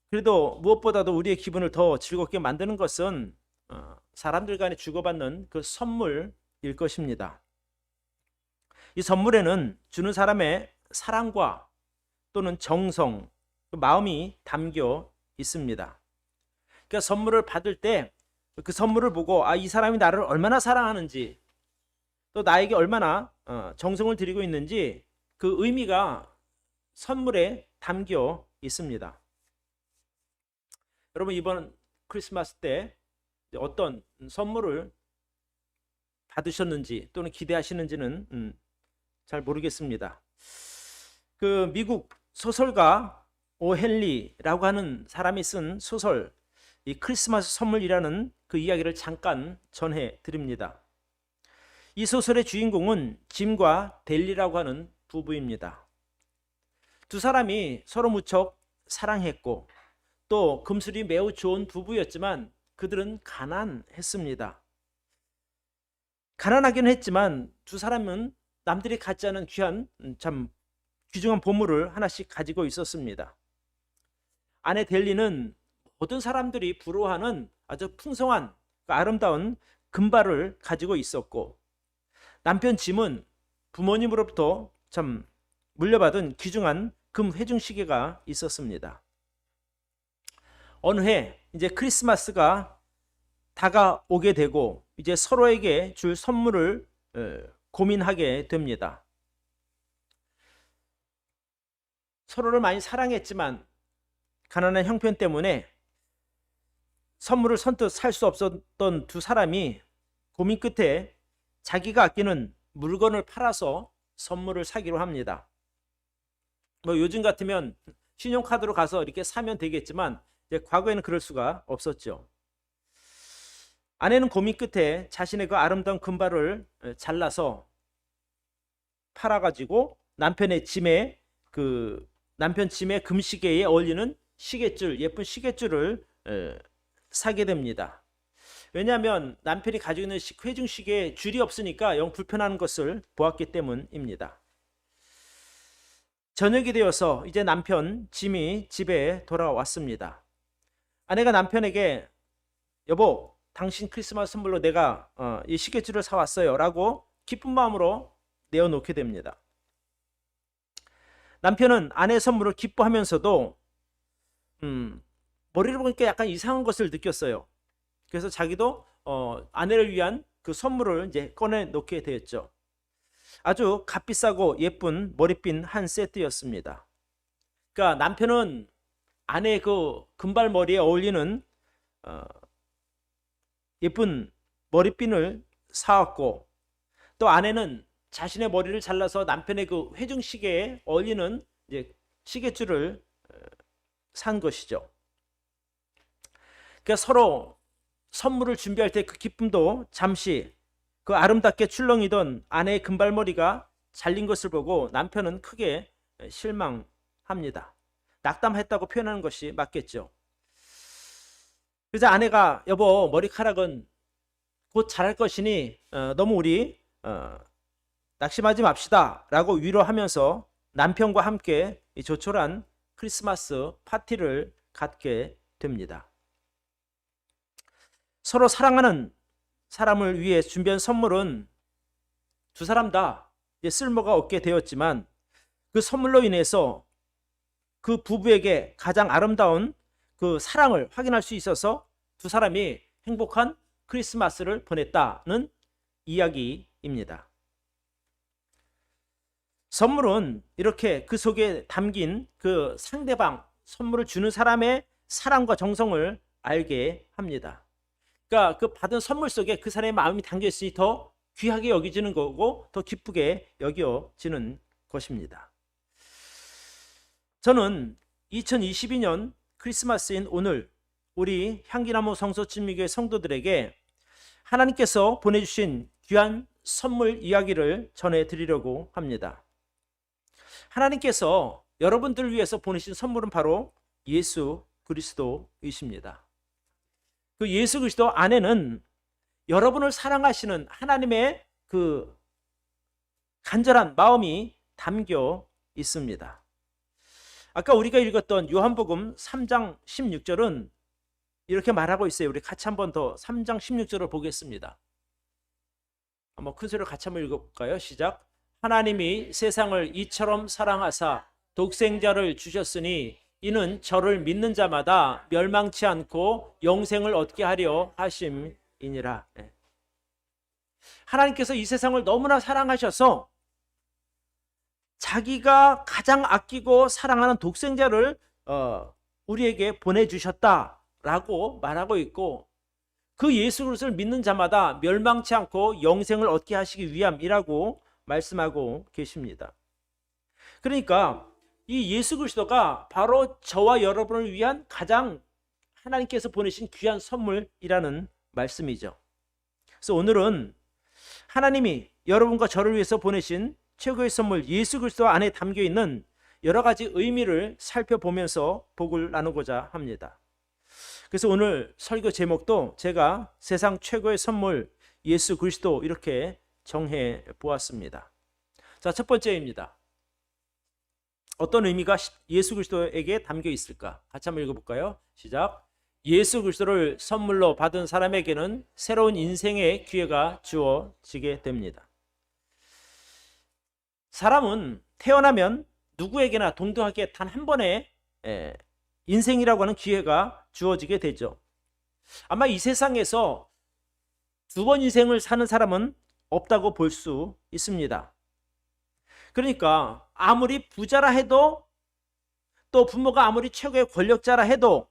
그래도 무엇보다도 우리의 기분을 더 즐겁게 만드는 것은 사람들 간에 주고받는 그 선물일 것입니다. 이 선물에는 주는 사람의 사랑과 또는 정성, 그 마음이 담겨 있습니다. 그러니까 선물을 받을 때 그 선물을 보고 이 사람이 나를 얼마나 사랑하는지, 또 나에게 얼마나 정성을 들이고 있는지 그 의미가 선물에 담겨 있습니다. 여러분, 이번 크리스마스 때 어떤 선물을 받으셨는지 또는 기대하시는지는 잘 모르겠습니다. 그 미국 소설가 오헨리라고 하는 사람이 쓴 소설 이 크리스마스 선물이라는 그 이야기를 잠깐 전해 드립니다. 이 소설의 주인공은 짐과 델리라고 하는 부부입니다. 두 사람이 서로 무척 사랑했고 또 금술이 매우 좋은 부부였지만 그들은 가난했습니다. 가난하긴 했지만 두 사람은 남들이 갖지 않은 참 귀중한 보물을 하나씩 가지고 있었습니다. 아내 델리는 모든 사람들이 부러워하는 아주 풍성한 아름다운 금발을 가지고 있었고, 남편 짐은 부모님으로부터 참 물려받은 귀중한 금 회중시계가 있었습니다. 어느 해 이제 크리스마스가 다가오게 되고 이제 서로에게 줄 선물을 고민하게 됩니다. 서로를 많이 사랑했지만 가난한 형편 때문에 선물을 선뜻 살 수 없었던 두 사람이 고민 끝에 자기가 아끼는 물건을 팔아서 선물을 사기로 합니다. 요즘 같으면 신용카드로 가서 이렇게 사면 되겠지만 이제 과거에는 그럴 수가 없었죠. 아내는 고민 끝에 자신의 그 아름다운 금발을 잘라서 팔아가지고 남편 짐의 금시계에 어울리는 예쁜 시계줄을 사게 됩니다. 왜냐하면 남편이 가지고 있는 회중시계에 줄이 없으니까 영 불편한 것을 보았기 때문입니다. 저녁이 되어서 이제 남편 짐이 집에 돌아왔습니다. 아내가 남편에게 여보, 당신 크리스마스 선물로 내가 이 시계줄을 사왔어요 라고 기쁜 마음으로 내어놓게 됩니다. 남편은 아내의 선물을 기뻐하면서도 머리를 보니까 약간 이상한 것을 느꼈어요. 그래서 자기도 아내를 위한 그 선물을 이제 꺼내 놓게 되었죠. 아주 값비싸고 예쁜 머리핀 한 세트였습니다. 그러니까 남편은 아내의 그 금발 머리에 어울리는 예쁜 머리핀을 사왔고, 또 아내는 자신의 머리를 잘라서 남편의 그 회중시계에 어울리는 이제 시계줄을 산 것이죠. 그러니까 서로 선물을 준비할 때 그 기쁨도 잠시 그 아름답게 출렁이던 아내의 금발머리가 잘린 것을 보고 남편은 크게 실망합니다. 낙담했다고 표현하는 것이 맞겠죠. 그래서 아내가 여보, 머리카락은 곧 자랄 것이니 너무 우리 낙심하지 맙시다 라고 위로하면서 남편과 함께 이 조촐한 크리스마스 파티를 갖게 됩니다. 서로 사랑하는 사람을 위해 준비한 선물은 두 사람 다 쓸모가 없게 되었지만 그 선물로 인해서 그 부부에게 가장 아름다운 그 사랑을 확인할 수 있어서 두 사람이 행복한 크리스마스를 보냈다는 이야기입니다. 선물은 이렇게 그 속에 담긴 그 상대방, 선물을 주는 사람의 사랑과 정성을 알게 합니다. 그러니까 그 받은 선물 속에 그 사람의 마음이 담겨 있으니 더 귀하게 여겨지는 거고 더 기쁘게 여겨지는 것입니다. 저는 2022년 크리스마스인 오늘 우리 향기나무 성소진미교회 성도들에게 하나님께서 보내주신 귀한 선물 이야기를 전해드리려고 합니다. 하나님께서 여러분들을 위해서 보내신 선물은 바로 예수 그리스도이십니다. 그 예수 그리스도 안에는 여러분을 사랑하시는 하나님의 그 간절한 마음이 담겨 있습니다. 아까 우리가 읽었던 요한복음 3장 16절은 이렇게 말하고 있어요. 우리 같이 한번 더 3장 16절을 보겠습니다. 한번 큰 소리로 같이 한번 읽어볼까요? 시작. 하나님이 세상을 이처럼 사랑하사 독생자를 주셨으니 이는 저를 믿는 자마다 멸망치 않고 영생을 얻게 하려 하심이니라. 하나님께서 이 세상을 너무나 사랑하셔서 자기가 가장 아끼고 사랑하는 독생자를 우리에게 보내주셨다라고 말하고 있고, 그 예수 그리스도를 믿는 자마다 멸망치 않고 영생을 얻게 하시기 위함이라고 말씀하고 계십니다. 그러니까 이 예수 그리스도가 바로 저와 여러분을 위한 가장 하나님께서 보내신 귀한 선물이라는 말씀이죠. 그래서 오늘은 하나님이 여러분과 저를 위해서 보내신 최고의 선물 예수 그리스도 안에 담겨 있는 여러 가지 의미를 살펴보면서 복을 나누고자 합니다. 그래서 오늘 설교 제목도 제가 세상 최고의 선물 예수 그리스도 이렇게 정해 보았습니다. 자, 첫 번째입니다. 어떤 의미가 예수 그리스도에게 담겨 있을까? 같이 한번 읽어볼까요? 시작. 예수 그리스도를 선물로 받은 사람에게는 새로운 인생의 기회가 주어지게 됩니다. 사람은 태어나면 누구에게나 동등하게 단 한 번의 인생이라고 하는 기회가 주어지게 되죠. 아마 이 세상에서 두 번 인생을 사는 사람은 없다고 볼 수 있습니다. 그러니까 아무리 부자라 해도, 또 부모가 아무리 최고의 권력자라 해도,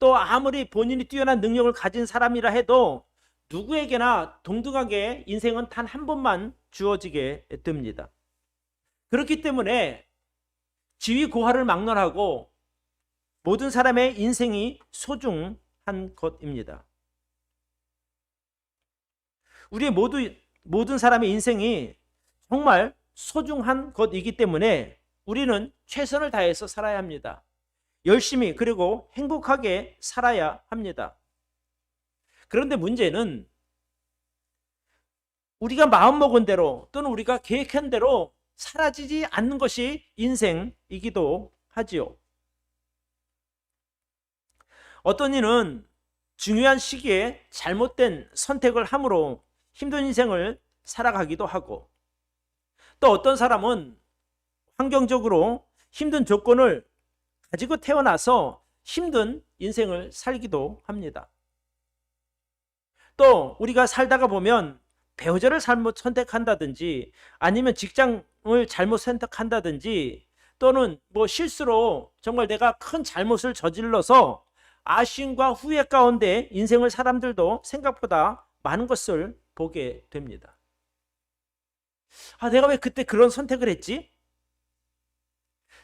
또 아무리 본인이 뛰어난 능력을 가진 사람이라 해도 누구에게나 동등하게 인생은 단 한 번만 주어지게 됩니다. 그렇기 때문에 지위 고하를 막론하고 모든 사람의 인생이 소중한 것입니다. 우리 모든 사람의 인생이 정말 소중한 것이기 때문에 우리는 최선을 다해서 살아야 합니다. 열심히 그리고 행복하게 살아야 합니다. 그런데 문제는 우리가 마음먹은 대로 또는 우리가 계획한 대로 사라지지 않는 것이 인생이기도 하지요. 어떤 이는 중요한 시기에 잘못된 선택을 함으로 힘든 인생을 살아가기도 하고, 또 어떤 사람은 환경적으로 힘든 조건을 가지고 태어나서 힘든 인생을 살기도 합니다. 또 우리가 살다가 보면 배우자를 잘못 선택한다든지, 아니면 직장을 잘못 선택한다든지, 또는 실수로 정말 내가 큰 잘못을 저질러서 아쉬움과 후회 가운데 인생을 사람들도 생각보다 많은 것을 보게 됩니다. 내가 왜 그때 그런 선택을 했지?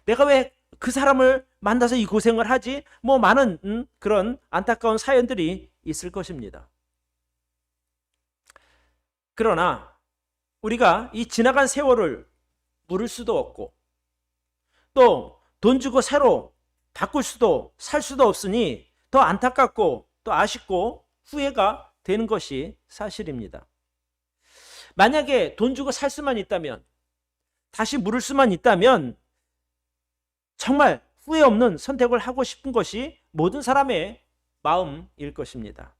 내가 왜 그 사람을 만나서 이 고생을 하지? 많은 그런 안타까운 사연들이 있을 것입니다. 그러나 우리가 이 지나간 세월을 물을 수도 없고, 또 돈 주고 새로 바꿀 수도 살 수도 없으니 더 안타깝고 또 아쉽고 후회가 되는 것이 사실입니다. 만약에 돈 주고 살 수만 있다면, 다시 물을 수만 있다면 정말 후회 없는 선택을 하고 싶은 것이 모든 사람의 마음일 것입니다.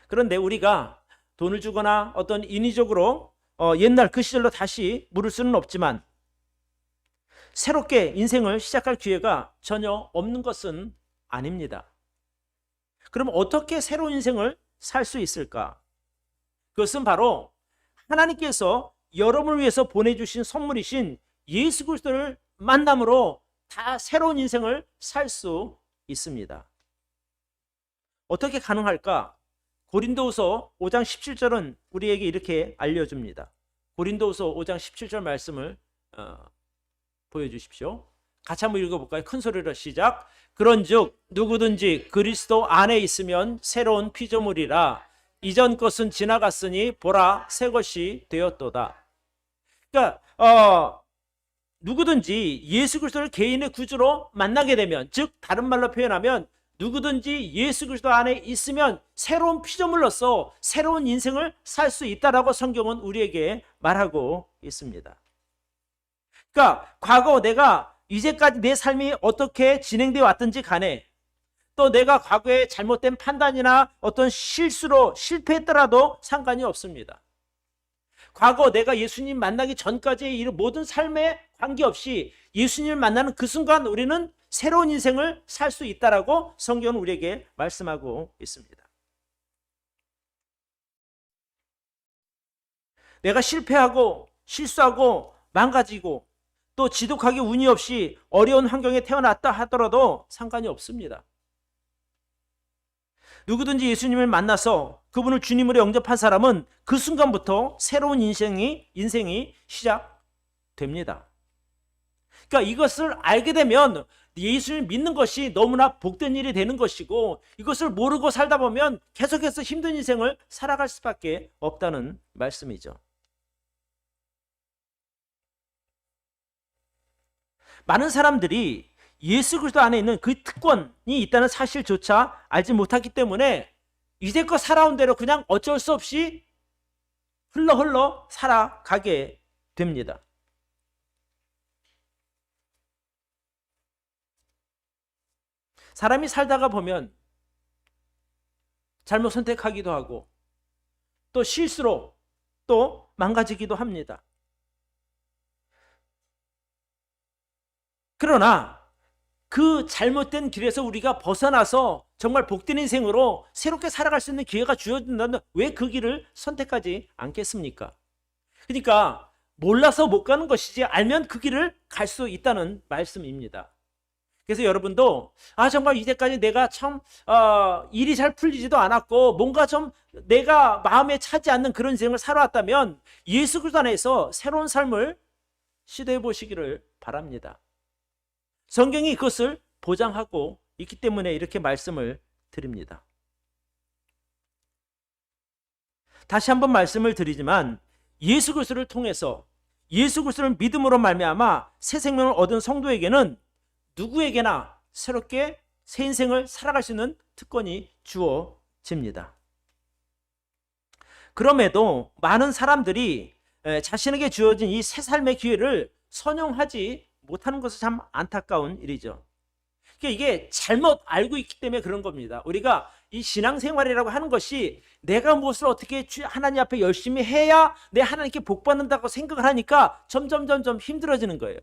그런데 우리가 돈을 주거나 어떤 인위적으로 옛날 그 시절로 다시 물을 수는 없지만, 새롭게 인생을 시작할 기회가 전혀 없는 것은 아닙니다. 그럼 어떻게 새로운 인생을 살 수 있을까? 그것은 바로 하나님께서 여러분을 위해서 보내주신 선물이신 예수 그리스도를 만남으로 다 새로운 인생을 살 수 있습니다. 어떻게 가능할까? 고린도후서 5장 17절은 우리에게 이렇게 알려줍니다. 고린도후서 5장 17절 말씀을 보여주십시오. 같이 한번 읽어볼까요? 큰 소리로 시작. 그런즉 누구든지 그리스도 안에 있으면 새로운 피조물이라, 이전 것은 지나갔으니 보라 새 것이 되었도다. 그러니까 누구든지 예수 그리스도를 개인의 구주로 만나게 되면, 즉 다른 말로 표현하면 누구든지 예수 그리스도 안에 있으면 새로운 피조물로서 새로운 인생을 살 수 있다라고 성경은 우리에게 말하고 있습니다. 그러니까 과거 내가 이제까지 내 삶이 어떻게 진행되어 왔든지 간에, 또 내가 과거에 잘못된 판단이나 어떤 실수로 실패했더라도 상관이 없습니다. 과거 내가 예수님 만나기 전까지의 이 모든 삶에 관계없이 예수님을 만나는 그 순간 우리는 새로운 인생을 살 수 있다라고 성경은 우리에게 말씀하고 있습니다. 내가 실패하고 실수하고 망가지고 또 지독하게 운이 없이 어려운 환경에 태어났다 하더라도 상관이 없습니다. 누구든지 예수님을 만나서 그분을 주님으로 영접한 사람은 그 순간부터 새로운 인생이 시작됩니다. 그러니까 이것을 알게 되면 예수를 믿는 것이 너무나 복된 일이 되는 것이고, 이것을 모르고 살다 보면 계속해서 힘든 인생을 살아갈 수밖에 없다는 말씀이죠. 많은 사람들이 예수 그리스도 안에 있는 그 특권이 있다는 사실조차 알지 못하기 때문에 이제껏 살아온 대로 그냥 어쩔 수 없이 흘러 살아가게 됩니다. 사람이 살다가 보면 잘못 선택하기도 하고 또 실수로 또 망가지기도 합니다. 그러나 그 잘못된 길에서 우리가 벗어나서 정말 복된 인생으로 새롭게 살아갈 수 있는 기회가 주어진다면 왜 그 길을 선택하지 않겠습니까? 그러니까 몰라서 못 가는 것이지 알면 그 길을 갈 수 있다는 말씀입니다. 그래서 여러분도 정말 이제까지 내가 참 일이 잘 풀리지도 않았고 뭔가 좀 내가 마음에 차지 않는 그런 인생을 살아왔다면 예수 그리스도 안에서 새로운 삶을 시도해 보시기를 바랍니다. 성경이 그것을 보장하고 있기 때문에 이렇게 말씀을 드립니다. 다시 한번 말씀을 드리지만 예수 그리스도를 통해서 예수 그리스도를 믿음으로 말미암아 새 생명을 얻은 성도에게는 누구에게나 새롭게 새 인생을 살아갈 수 있는 특권이 주어집니다. 그럼에도 많은 사람들이 자신에게 주어진 이 새 삶의 기회를 선용하지 못하는 것은 참 안타까운 일이죠. 그러니까 이게 잘못 알고 있기 때문에 그런 겁니다. 우리가 이 신앙생활이라고 하는 것이 내가 무엇을 어떻게 하나님 앞에 열심히 해야 내 하나님께 복 받는다고 생각을 하니까 점점 힘들어지는 거예요.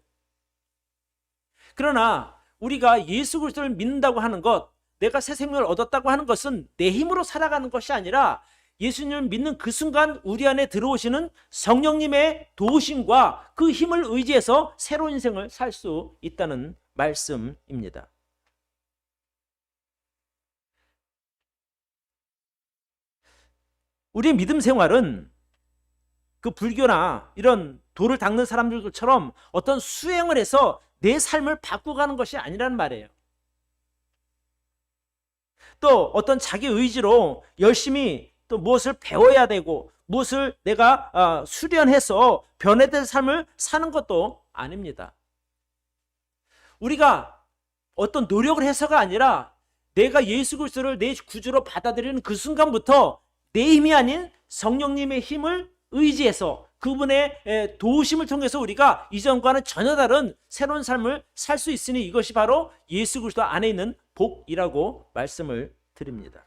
그러나 우리가 예수 그리스도를 믿는다고 하는 것, 내가 새 생명을 얻었다고 하는 것은 내 힘으로 살아가는 것이 아니라 예수님을 믿는 그 순간 우리 안에 들어오시는 성령님의 도우심과 그 힘을 의지해서 새로운 인생을 살 수 있다는 말씀입니다. 우리의 믿음 생활은 그 불교나 이런 도를 닦는 사람들처럼 어떤 수행을 해서 내 삶을 바꿔가는 것이 아니라는 말이에요. 또 어떤 자기 의지로 열심히 또 무엇을 배워야 되고 무엇을 내가 수련해서 변화된 삶을 사는 것도 아닙니다. 우리가 어떤 노력을 해서가 아니라 내가 예수 그리스도를 내 구주로 받아들이는 그 순간부터 내 힘이 아닌 성령님의 힘을 의지해서 그분의 도우심을 통해서 우리가 이전과는 전혀 다른 새로운 삶을 살 수 있으니 이것이 바로 예수 그리스도 안에 있는 복이라고 말씀을 드립니다.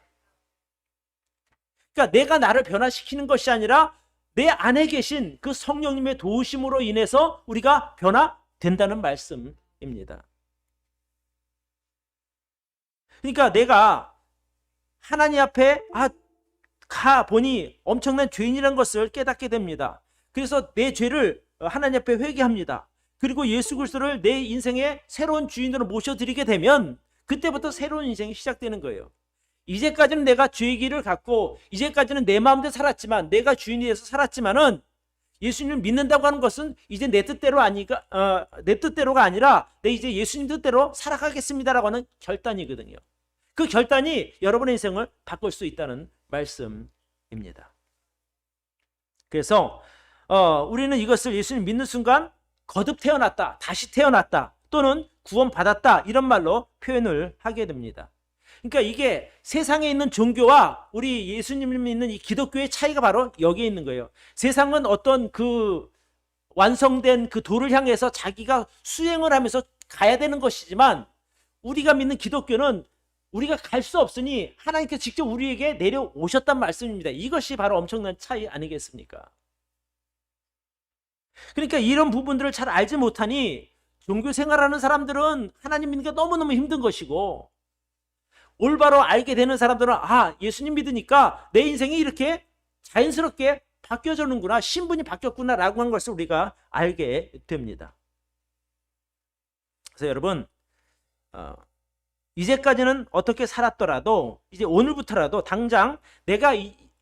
그러니까 내가 나를 변화시키는 것이 아니라 내 안에 계신 그 성령님의 도우심으로 인해서 우리가 변화된다는 말씀입니다. 그러니까 내가 하나님 앞에 가 보니 엄청난 죄인이라는 것을 깨닫게 됩니다. 그래서 내 죄를 하나님 앞에 회개합니다. 그리고 예수 그리스도를 내 인생의 새로운 주인으로 모셔드리게 되면 그때부터 새로운 인생이 시작되는 거예요. 이제까지는 내가 죄의 길을 갖고 이제까지는 내 마음대로 살았지만 내가 주인이 돼서 살았지만은 예수님을 믿는다고 하는 것은 이제 내 뜻대로가 아니라 내 이제 예수님 뜻대로 살아가겠습니다라고 하는 결단이거든요. 그 결단이 여러분의 인생을 바꿀 수 있다는 말씀입니다. 그래서 우리는 이것을 예수님 믿는 순간 거듭 태어났다, 다시 태어났다, 또는 구원받았다 이런 말로 표현을 하게 됩니다. 그러니까 이게 세상에 있는 종교와 우리 예수님을 믿는 이 기독교의 차이가 바로 여기에 있는 거예요. 세상은 어떤 완성된 그 도를 향해서 자기가 수행을 하면서 가야 되는 것이지만, 우리가 믿는 기독교는 우리가 갈 수 없으니 하나님께서 직접 우리에게 내려오셨단 말씀입니다. 이것이 바로 엄청난 차이 아니겠습니까? 그러니까 이런 부분들을 잘 알지 못하니 종교 생활하는 사람들은 하나님 믿는 게 너무너무 힘든 것이고, 올바로 알게 되는 사람들은 예수님 믿으니까 내 인생이 이렇게 자연스럽게 바뀌어지는구나, 신분이 바뀌었구나 라고 하는 것을 우리가 알게 됩니다. 그래서 여러분, 이제까지는 어떻게 살았더라도 이제 오늘부터라도 당장 내가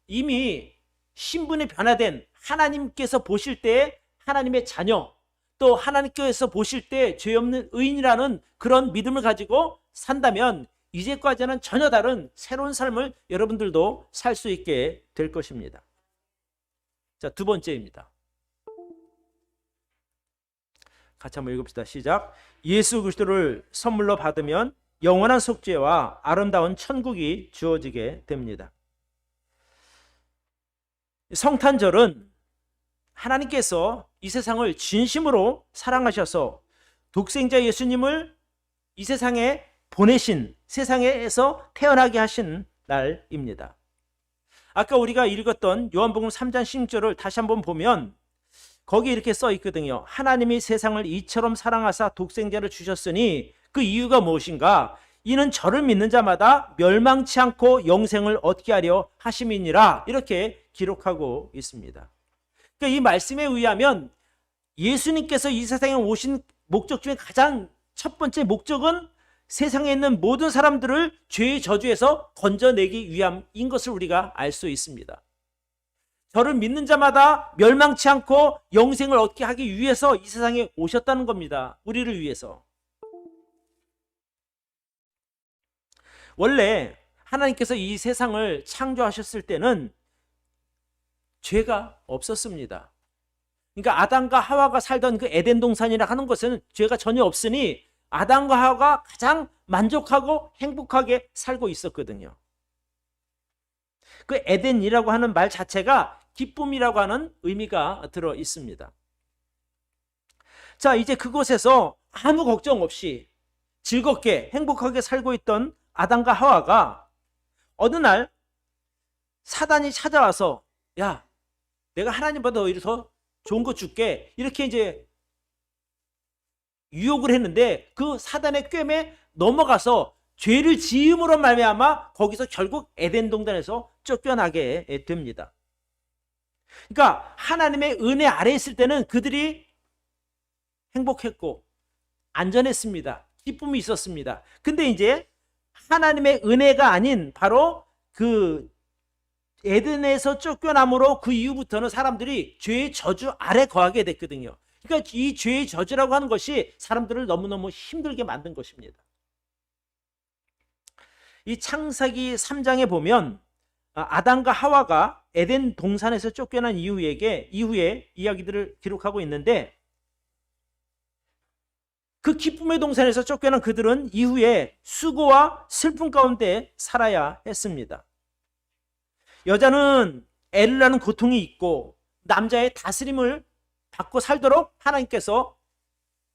이미 신분이 변화된, 하나님께서 보실 때 하나님의 자녀, 또 하나님께서 보실 때 죄 없는 의인이라는 그런 믿음을 가지고 산다면 이제까지는 전혀 다른 새로운 삶을 여러분들도 살 수 있게 될 것입니다. 자, 두 번째입니다. 같이 한번 읽읍시다. 시작. 예수 그리스도를 선물로 받으면 영원한 속죄와 아름다운 천국이 주어지게 됩니다. 성탄절은 하나님께서 이 세상을 진심으로 사랑하셔서 독생자 예수님을 이 세상에 보내신, 세상에서 태어나게 하신 날입니다. 아까 우리가 읽었던 요한복음 3장 16절을 다시 한번 보면 거기 이렇게 써 있거든요. 하나님이 세상을 이처럼 사랑하사 독생자를 주셨으니 그 이유가 무엇인가? 이는 저를 믿는 자마다 멸망치 않고 영생을 얻게 하려 하심이니라. 이렇게 기록하고 있습니다. 그러니까 이 말씀에 의하면 예수님께서 이 세상에 오신 목적 중에 가장 첫 번째 목적은 세상에 있는 모든 사람들을 죄의 저주에서 건져내기 위함인 것을 우리가 알 수 있습니다. 저를 믿는 자마다 멸망치 않고 영생을 얻게 하기 위해서 이 세상에 오셨다는 겁니다. 우리를 위해서. 원래 하나님께서 이 세상을 창조하셨을 때는 죄가 없었습니다. 그러니까 아담과 하와가 살던 그 에덴 동산이라 하는 것은 죄가 전혀 없으니 아담과 하와가 가장 만족하고 행복하게 살고 있었거든요. 그 에덴이라고 하는 말 자체가 기쁨이라고 하는 의미가 들어 있습니다. 자, 이제 그곳에서 아무 걱정 없이 즐겁게 행복하게 살고 있던 아담과 하와가 어느 날 사단이 찾아와서, 야, 내가 하나님보다 오히려 더 좋은 거 줄게, 이렇게 이제 유혹을 했는데 그 사단의 꿰매 넘어가서 죄를 지음으로 말미암아 거기서 결국 에덴 동산에서 쫓겨나게 됩니다. 그러니까 하나님의 은혜 아래에 있을 때는 그들이 행복했고 안전했습니다. 기쁨이 있었습니다. 근데 이제 하나님의 은혜가 아닌 바로 그 에덴에서 쫓겨남으로 그 이후부터는 사람들이 죄의 저주 아래 거하게 됐거든요. 그러니까 이 죄의 저주라고 하는 것이 사람들을 너무너무 힘들게 만든 것입니다. 이 창세기 3장에 보면 아담과 하와가 에덴 동산에서 쫓겨난 이후에 이야기들을 기록하고 있는데, 그 기쁨의 동산에서 쫓겨난 그들은 이후에 수고와 슬픔 가운데 살아야 했습니다. 여자는 애를 낳는 고통이 있고 남자의 다스림을 받고 살도록 하나님께서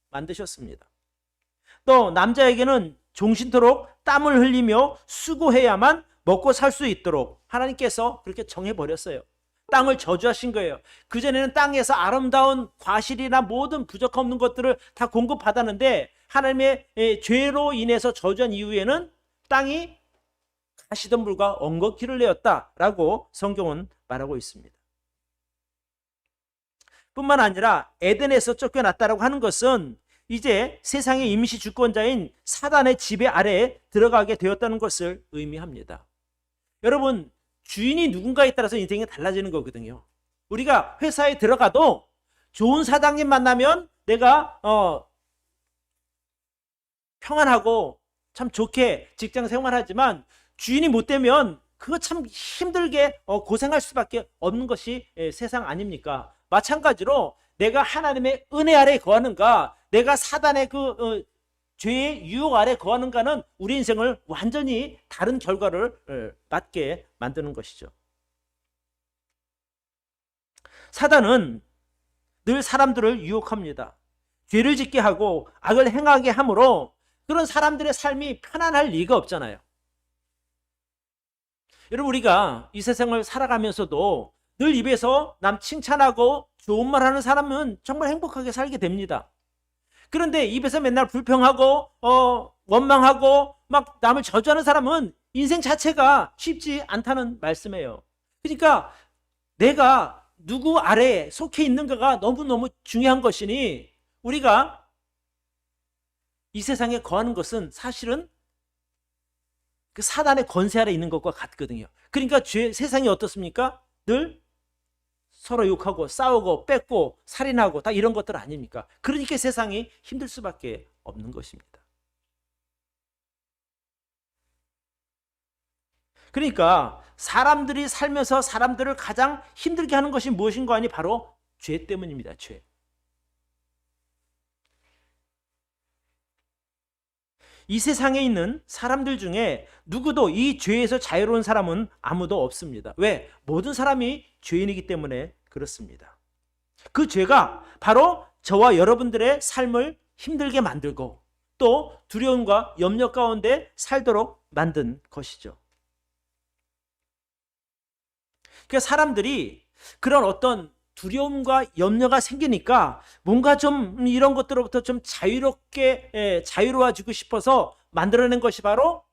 만드셨습니다. 또 남자에게는 종신토록 땀을 흘리며 수고해야만 먹고 살 수 있도록 하나님께서 그렇게 정해버렸어요. 땅을 저주하신 거예요. 그전에는 땅에서 아름다운 과실이나 모든 부족 없는 것들을 다 공급받았는데 하나님의 죄로 인해서 저주한 이후에는 땅이 가시덤불과 엉겅퀴를 내었다라고 성경은 말하고 있습니다. 뿐만 아니라 에덴에서 쫓겨났다라고 하는 것은 이제 세상의 임시 주권자인 사단의 지배 아래에 들어가게 되었다는 것을 의미합니다. 여러분, 주인이 누군가에 따라서 인생이 달라지는 거거든요. 우리가 회사에 들어가도 좋은 사장님 만나면 내가 평안하고 참 좋게 직장 생활하지만 주인이 못 되면 그거 참 힘들게 고생할 수밖에 없는 것이 세상 아닙니까? 마찬가지로 내가 하나님의 은혜 아래 거하는가, 내가 사단의 그 죄의 유혹 아래 거하는가는 우리 인생을 완전히 다른 결과를 맞게 만드는 것이죠. 사단은 늘 사람들을 유혹합니다. 죄를 짓게 하고 악을 행하게 함으로 그런 사람들의 삶이 편안할 리가 없잖아요. 여러분, 우리가 이 세상을 살아가면서도 늘 입에서 남 칭찬하고 좋은 말 하는 사람은 정말 행복하게 살게 됩니다. 그런데 입에서 맨날 불평하고 원망하고 막 남을 저주하는 사람은 인생 자체가 쉽지 않다는 말씀이에요. 그러니까 내가 누구 아래에 속해 있는가가 너무너무 중요한 것이니 우리가 이 세상에 거하는 것은 사실은 그 사단의 권세 아래 있는 것과 같거든요. 그러니까 세상이 어떻습니까? 늘 서로 욕하고 싸우고 뺏고 살인하고 다 이런 것들 아닙니까? 그러니까 세상이 힘들 수밖에 없는 것입니다. 그러니까 사람들이 살면서 사람들을 가장 힘들게 하는 것이 무엇인가 하니 바로 죄 때문입니다. 죄. 이 세상에 있는 사람들 중에 누구도 이 죄에서 자유로운 사람은 아무도 없습니다. 왜? 모든 사람이 죄인이기 때문에 그렇습니다. 그 죄가 바로 저와 여러분들의 삶을 힘들게 만들고 또 두려움과 염려 가운데 살도록 만든 것이죠. 그러니까 사람들이 그런 어떤 두려움과 염려가 생기니까 뭔가 좀 이런 것들로부터 좀 자유롭게 자유로워지고 싶어서 만들어낸 것이 바로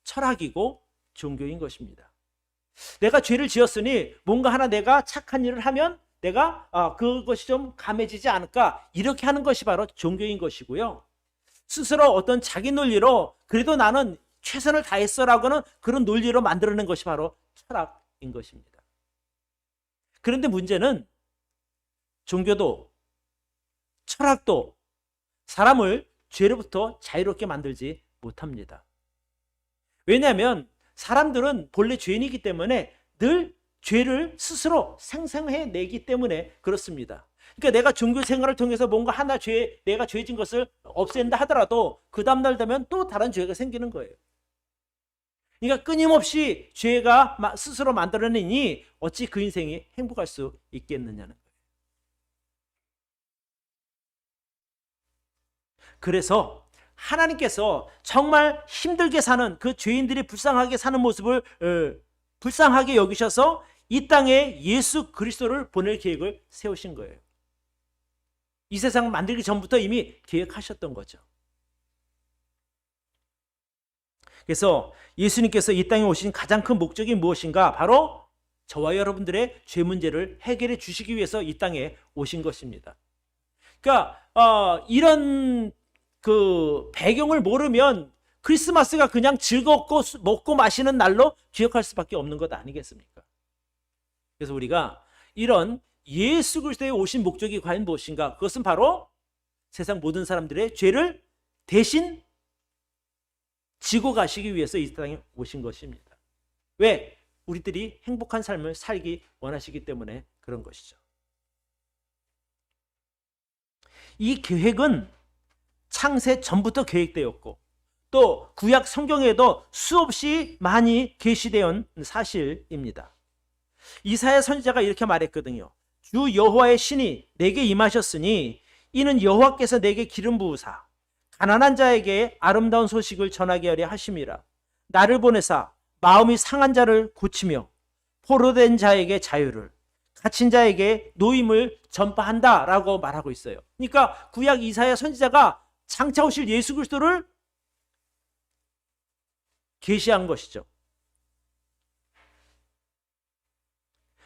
철학이고 종교인 것입니다. 내가 죄를 지었으니 뭔가 하나 내가 착한 일을 하면 내가 그것이 좀 감해지지 않을까, 이렇게 하는 것이 바로 종교인 것이고요. 스스로 어떤 자기 논리로 그래도 나는 최선을 다했어라고는 그런 논리로 만들어낸 것이 바로 철학인 것입니다. 그런데 문제는 종교도 철학도 사람을 죄로부터 자유롭게 만들지 못합니다. 왜냐하면 사람들은 본래 죄인이기 때문에 늘 죄를 스스로 생성해내기 때문에 그렇습니다. 그러니까 내가 종교 생활을 통해서 뭔가 하나 내가 죄진 것을 없앤다 하더라도 그 다음날 되면 또 다른 죄가 생기는 거예요. 그러니까 끊임없이 죄가 스스로 만들어내니 어찌 그 인생이 행복할 수 있겠느냐는 거예요. 그래서 하나님께서 정말 힘들게 사는 그 죄인들이 불쌍하게 사는 모습을 불쌍하게 여기셔서 이 땅에 예수 그리스도를 보낼 계획을 세우신 거예요. 이 세상을 만들기 전부터 이미 계획하셨던 거죠. 그래서 예수님께서 이 땅에 오신 가장 큰 목적이 무엇인가? 바로 저와 여러분들의 죄 문제를 해결해 주시기 위해서 이 땅에 오신 것입니다. 그러니까 이런 그 배경을 모르면 크리스마스가 그냥 즐겁고 먹고 마시는 날로 기억할 수밖에 없는 것 아니겠습니까? 그래서 우리가 이런 예수 그리스도의 오신 목적이 과연 무엇인가? 그것은 바로 세상 모든 사람들의 죄를 대신 지고 가시기 위해서 이 땅에 오신 것입니다. 왜? 우리들이 행복한 삶을 살기 원하시기 때문에 그런 것이죠. 이 계획은 창세 전부터 계획되었고 또 구약 성경에도 수없이 많이 계시되어 온 사실입니다. 이사야 선지자가 이렇게 말했거든요. 주 여호와의 신이 내게 임하셨으니 이는 여호와께서 내게 기름 부으사 가난한 자에게 아름다운 소식을 전하게 하려 하심이라. 나를 보내사 마음이 상한 자를 고치며 포로된 자에게 자유를, 갇힌 자에게 노임을 전파한다라고 말하고 있어요. 그러니까 구약 이사야 선지자가 장차 오실 예수 그리스도를 계시한 것이죠.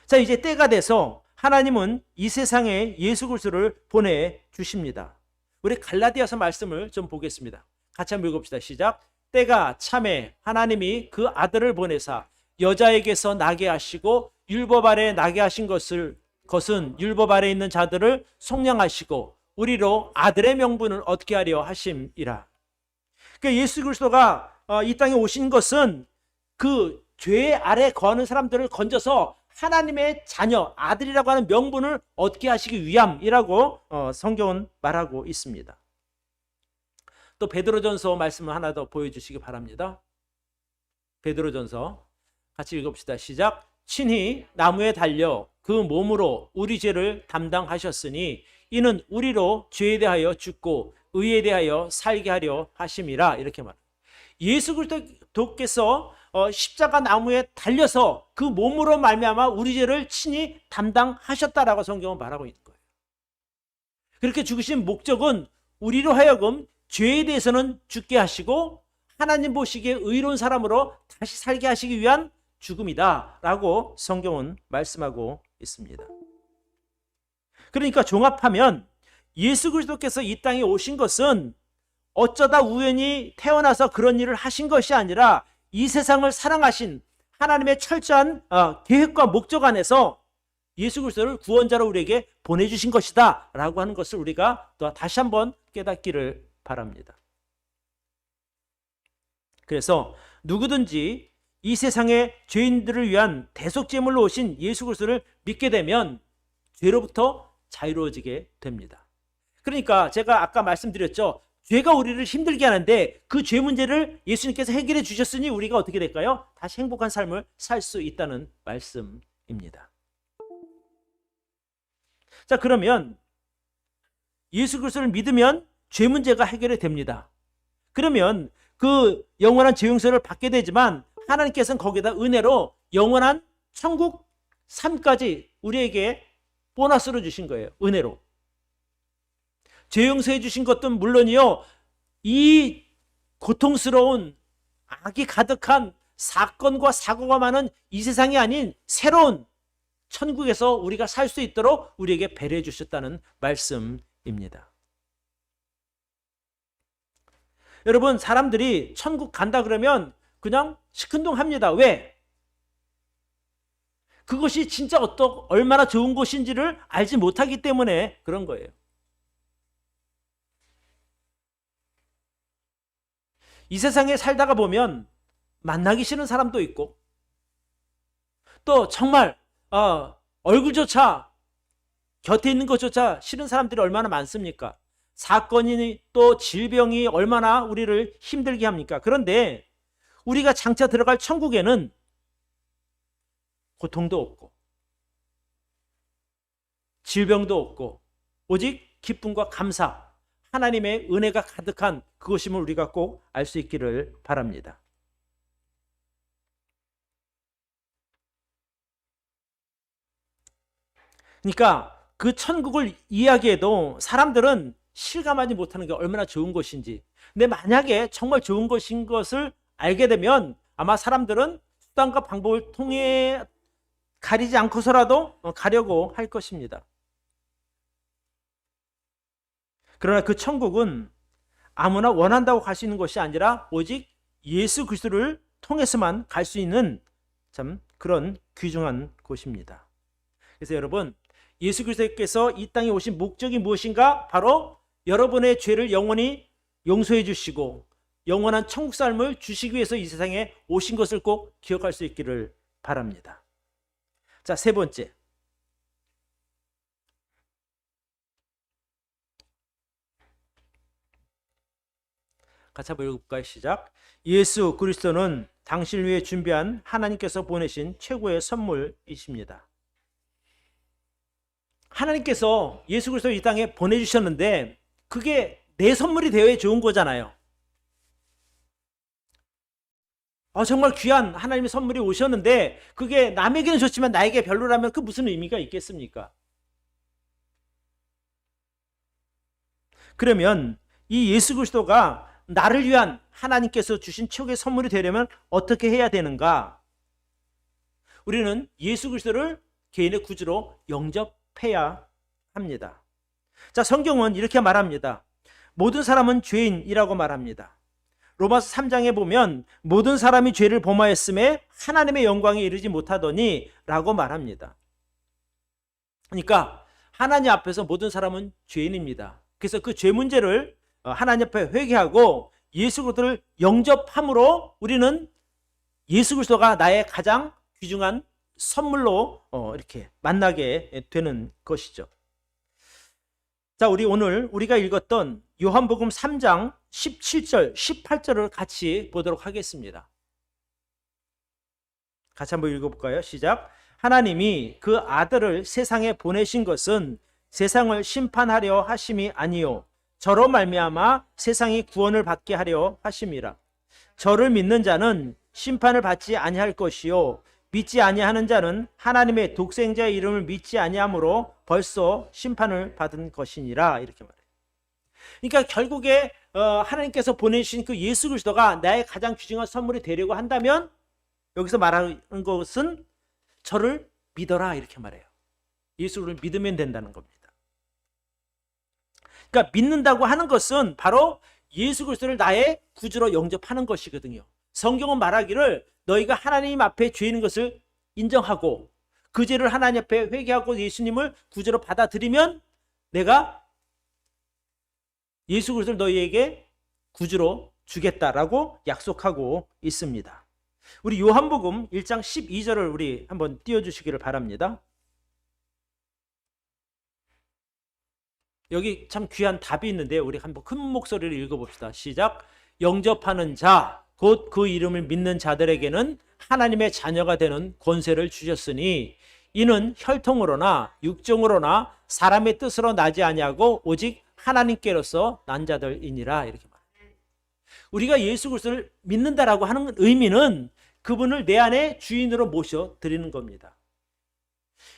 자, 이제 때가 돼서 하나님은 이 세상에 예수 그리스도를 보내주십니다. 우리 갈라디아서 말씀을 좀 보겠습니다. 같이 한번 읽읍시다. 시작. 때가 참에 하나님이 그 아들을 보내사 여자에게서 나게 하시고 율법 아래 나게 하신 것은 율법 아래 있는 자들을 속량하시고 우리로 아들의 명분을 얻게 하려 하심이라. 그러니까 예수 그리스도가 이 땅에 오신 것은 그 죄 아래 거하는 사람들을 건져서 하나님의 자녀, 아들이라고 하는 명분을 얻게 하시기 위함이라고 성경은 말하고 있습니다. 또 베드로전서 말씀을 하나 더 보여주시기 바랍니다. 베드로전서 같이 읽읍시다. 시작. 친히 나무에 달려 그 몸으로 우리 죄를 담당하셨으니 이는 우리로 죄에 대하여 죽고 의에 대하여 살게 하려 하심이라. 이렇게 말합니다. 예수 그리스도께서 십자가 나무에 달려서 그 몸으로 말미암아 우리 죄를 친히 담당하셨다라고 성경은 말하고 있는 거예요. 그렇게 죽으신 목적은 우리로 하여금 죄에 대해서는 죽게 하시고 하나님 보시기에 의로운 사람으로 다시 살게 하시기 위한 죽음이다라고 성경은 말씀하고 있습니다. 그러니까 종합하면 예수 그리스도께서 이 땅에 오신 것은 어쩌다 우연히 태어나서 그런 일을 하신 것이 아니라 이 세상을 사랑하신 하나님의 철저한 계획과 목적 안에서 예수 그리스도를 구원자로 우리에게 보내주신 것이다 라고 하는 것을 우리가 또 다시 한번 깨닫기를 바랍니다. 그래서 누구든지 이 세상의 죄인들을 위한 대속제물로 오신 예수 그리스도를 믿게 되면 죄로부터 자유로워지게 됩니다. 그러니까 제가 아까 말씀드렸죠. 죄가 우리를 힘들게 하는데 그 죄 문제를 예수님께서 해결해 주셨으니 우리가 어떻게 될까요? 다시 행복한 삶을 살 수 있다는 말씀입니다. 자, 그러면 예수 그리스도를 믿으면 죄 문제가 해결이 됩니다. 그러면 그 영원한 죄 용서를 받게 되지만 하나님께서는 거기다 은혜로 영원한 천국 삶까지 우리에게 보너스로 주신 거예요. 은혜로. 죄 용서해 주신 것도 물론이요, 이 고통스러운 악이 가득한 사건과 사고가 많은 이 세상이 아닌 새로운 천국에서 우리가 살 수 있도록 우리에게 배려해 주셨다는 말씀입니다. 여러분, 사람들이 천국 간다 그러면 그냥 시큰둥합니다. 왜? 그것이 진짜 얼마나 좋은 곳인지를 알지 못하기 때문에 그런 거예요. 이 세상에 살다가 보면 만나기 싫은 사람도 있고 또 정말 얼굴조차 곁에 있는 것조차 싫은 사람들이 얼마나 많습니까? 사건이 또 질병이 얼마나 우리를 힘들게 합니까? 그런데 우리가 장차 들어갈 천국에는 고통도 없고 질병도 없고 오직 기쁨과 감사, 하나님의 은혜가 가득한 그것임을 우리가 꼭 알 수 있기를 바랍니다. 그러니까 그 천국을 이야기해도 사람들은 실감하지 못하는 게 얼마나 좋은 것인지. 근데 만약에 정말 좋은 것인 것을 알게 되면 아마 사람들은 수단과 방법을 통해 가리지 않고서라도 가려고 할 것입니다. 그러나 그 천국은 아무나 원한다고 갈 수 있는 것이 아니라 오직 예수 그리스도를 통해서만 갈 수 있는 참 그런 귀중한 곳입니다. 그래서 여러분, 예수 그리스도께서 이 땅에 오신 목적이 무엇인가? 바로 여러분의 죄를 영원히 용서해 주시고 영원한 천국 삶을 주시기 위해서 이 세상에 오신 것을 꼭 기억할 수 있기를 바랍니다. 자, 세 번째. 같이 한번 읽어볼까요? 시작. 예수 그리스도는 당신을 위해 준비한 하나님께서 보내신 최고의 선물이십니다. 하나님께서 예수 그리스도를 이 땅에 보내주셨는데 그게 내 선물이 되어야 좋은 거잖아요. 정말 귀한 하나님의 선물이 오셨는데 그게 남에게는 좋지만 나에게 별로라면 그 무슨 의미가 있겠습니까? 그러면 이 예수 그리스도가 나를 위한 하나님께서 주신 최고의 선물이 되려면 어떻게 해야 되는가? 우리는 예수 그리스도를 개인의 구주로 영접해야 합니다. 자, 성경은 이렇게 말합니다. 모든 사람은 죄인이라고 말합니다. 로마서 3장에 보면 모든 사람이 죄를 범하였음에 하나님의 영광에 이르지 못하더니 라고 말합니다. 그러니까 하나님 앞에서 모든 사람은 죄인입니다. 그래서 그 죄 문제를 하나님 앞에 회개하고 예수 그리스도를 영접함으로 우리는 예수 그리스도가 나의 가장 귀중한 선물로 이렇게 만나게 되는 것이죠. 자, 오늘 우리가 읽었던 요한복음 3장 17절, 18절을 같이 보도록 하겠습니다. 같이 한번 읽어볼까요? 시작. 하나님이 그 아들을 세상에 보내신 것은 세상을 심판하려 하심이 아니요 저로 말미암아 세상이 구원을 받게 하려 하심이라. 저를 믿는 자는 심판을 받지 아니할 것이요 믿지 아니하는 자는 하나님의 독생자의 이름을 믿지 아니하므로 벌써 심판을 받은 것이니라. 이렇게 말해요. 그러니까 결국에 하나님께서 보내신 그 예수 그리스도가 나의 가장 귀중한 선물이 되려고 한다면 여기서 말하는 것은 저를 믿어라 이렇게 말해요. 예수를 믿으면 된다는 겁니다. 그러니까 믿는다고 하는 것은 바로 예수 그리스도를 나의 구주로 영접하는 것이거든요. 성경은 말하기를 너희가 하나님 앞에 죄인 것을 인정하고 그 죄를 하나님 앞에 회개하고 예수님을 구주로 받아들이면 내가 예수 그리스도를 너희에게 구주로 주겠다라고 약속하고 있습니다. 우리 요한복음 1장 12절을 우리 한번 띄워주시기를 바랍니다. 여기 참 귀한 답이 있는데 우리 한번 큰 목소리를 읽어봅시다. 시작. 영접하는 자, 곧 그 이름을 믿는 자들에게는 하나님의 자녀가 되는 권세를 주셨으니 이는 혈통으로나 육정으로나 사람의 뜻으로 나지 아니하고 오직 하나님께로서 난 자들이니라. 이렇게 말합니다. 우리가 예수 그리스도를 믿는다라고 하는 의미는 그분을 내 안에 주인으로 모셔 드리는 겁니다.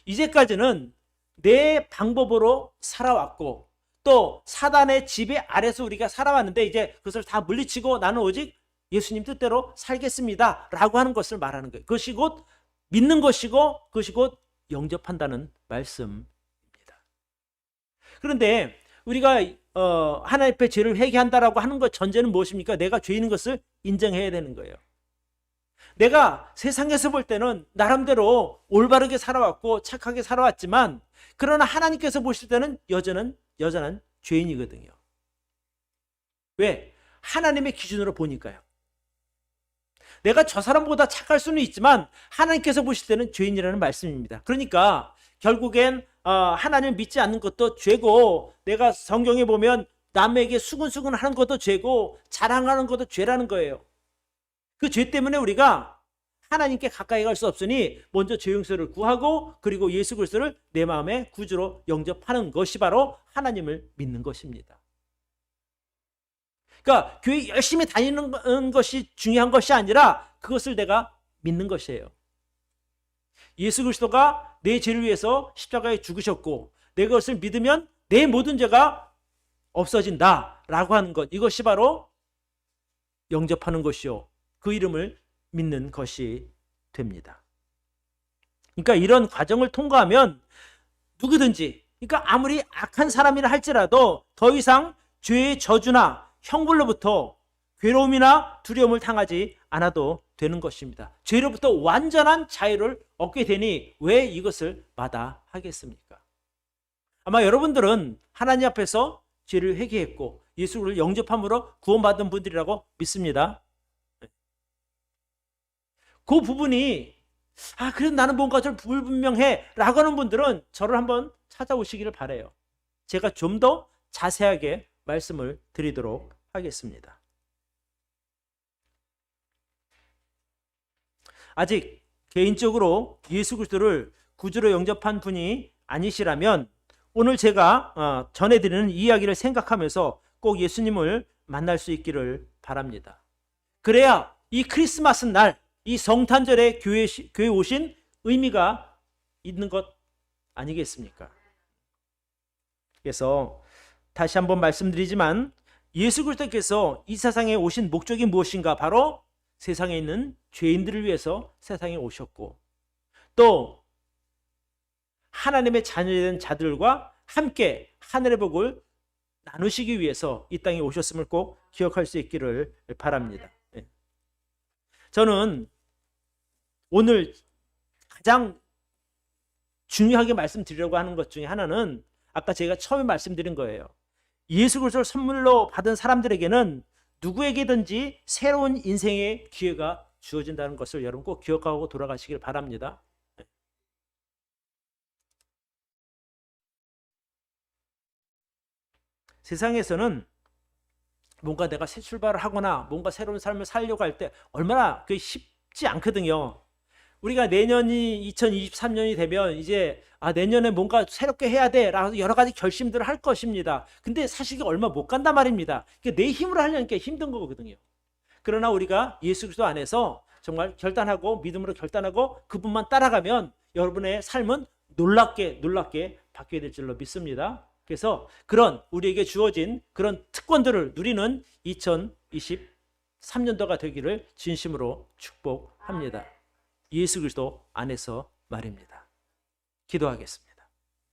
이제까지는 내 방법으로 살아왔고 또 사단의 지배 아래서 우리가 살아왔는데 이제 그것을 다 물리치고 나는 오직 예수님 뜻대로 살겠습니다 라고 하는 것을 말하는 거예요. 그것이 곧 믿는 것이고 그것이 곧 영접한다는 말씀입니다. 그런데 우리가 하나님 앞에 죄를 회개한다라고 하는 것 전제는 무엇입니까? 내가 죄인인 것을 인정해야 되는 거예요. 내가 세상에서 볼 때는 나름대로 올바르게 살아왔고 착하게 살아왔지만 그러나 하나님께서 보실 때는 여전한 죄인이거든요. 왜? 하나님의 기준으로 보니까요. 내가 저 사람보다 착할 수는 있지만 하나님께서 보실 때는 죄인이라는 말씀입니다. 그러니까 결국엔 하나님을 믿지 않는 것도 죄고 내가 성경에 보면 남에게 수근수근 하는 것도 죄고 자랑하는 것도 죄라는 거예요. 그 죄 때문에 우리가 하나님께 가까이 갈 수 없으니 먼저 죄 용서를 구하고 그리고 예수 그리스도를 내 마음의 구주로 영접하는 것이 바로 하나님을 믿는 것입니다. 그러니까 교회 열심히 다니는 것이 중요한 것이 아니라 그것을 내가 믿는 것이에요. 예수 그리스도가 내 죄를 위해서 십자가에 죽으셨고 내 것을 믿으면 내 모든 죄가 없어진다라고 하는 것, 이것이 바로 영접하는 것이요 그 이름을 믿는 것이 됩니다. 그러니까 이런 과정을 통과하면 누구든지, 그러니까 아무리 악한 사람이라 할지라도 더 이상 죄의 저주나 형벌로부터 괴로움이나 두려움을 당하지 않아도 되는 것입니다. 죄로부터 완전한 자유를 얻게 되니 왜 이것을 마다하겠습니까? 아마 여러분들은 하나님 앞에서 죄를 회개했고 예수를 영접함으로 구원받은 분들이라고 믿습니다. 그 부분이 그래도 나는 뭔가 좀 불분명해 라고 하는 분들은 저를 한번 찾아오시기를 바라요. 제가 좀 더 자세하게 말씀을 드리도록 하겠습니다. 아직 개인적으로 예수 그리스도를 구주로 영접한 분이 아니시라면 오늘 제가 전해드리는 이야기를 생각하면서 꼭 예수님을 만날 수 있기를 바랍니다. 그래야 이 크리스마스 날 이 성탄절에 교회에 오신 의미가 있는 것 아니겠습니까? 그래서 다시 한번 말씀드리지만 예수 그리스도께서 이 세상에 오신 목적이 무엇인가? 바로 세상에 있는 죄인들을 위해서 세상에 오셨고 또 하나님의 자녀된 자들과 함께 하늘의 복을 나누시기 위해서 이 땅에 오셨음을 꼭 기억할 수 있기를 바랍니다. 저는 오늘 가장 중요하게 말씀드리려고 하는 것 중에 하나는 아까 제가 처음에 말씀드린 거예요. 예수 그리스도를 선물로 받은 사람들에게는 누구에게든지 새로운 인생의 기회가 주어진다는 것을 여러분 꼭 기억하고 돌아가시길 바랍니다. 세상에서는 뭔가 내가 새 출발을 하거나 뭔가 새로운 삶을 살려고 할 때 얼마나 그게 쉽지 않거든요. 우리가 내년이 2023년이 되면 이제 내년에 뭔가 새롭게 해야 돼라고 여러 가지 결심들을 할 것입니다. 근데 사실 이게 얼마 못 간단 말입니다. 이게 내 힘으로 하려니까 힘든 거거든요. 그러나 우리가 예수 그리스도 안에서 정말 결단하고 믿음으로 결단하고 그분만 따라가면 여러분의 삶은 놀랍게 바뀌게 될 줄로 믿습니다. 그래서 그런 우리에게 주어진 그런 특권들을 누리는 2023년도가 되기를 진심으로 축복합니다. 예수 그리스도 안에서 말입니다. 기도하겠습니다.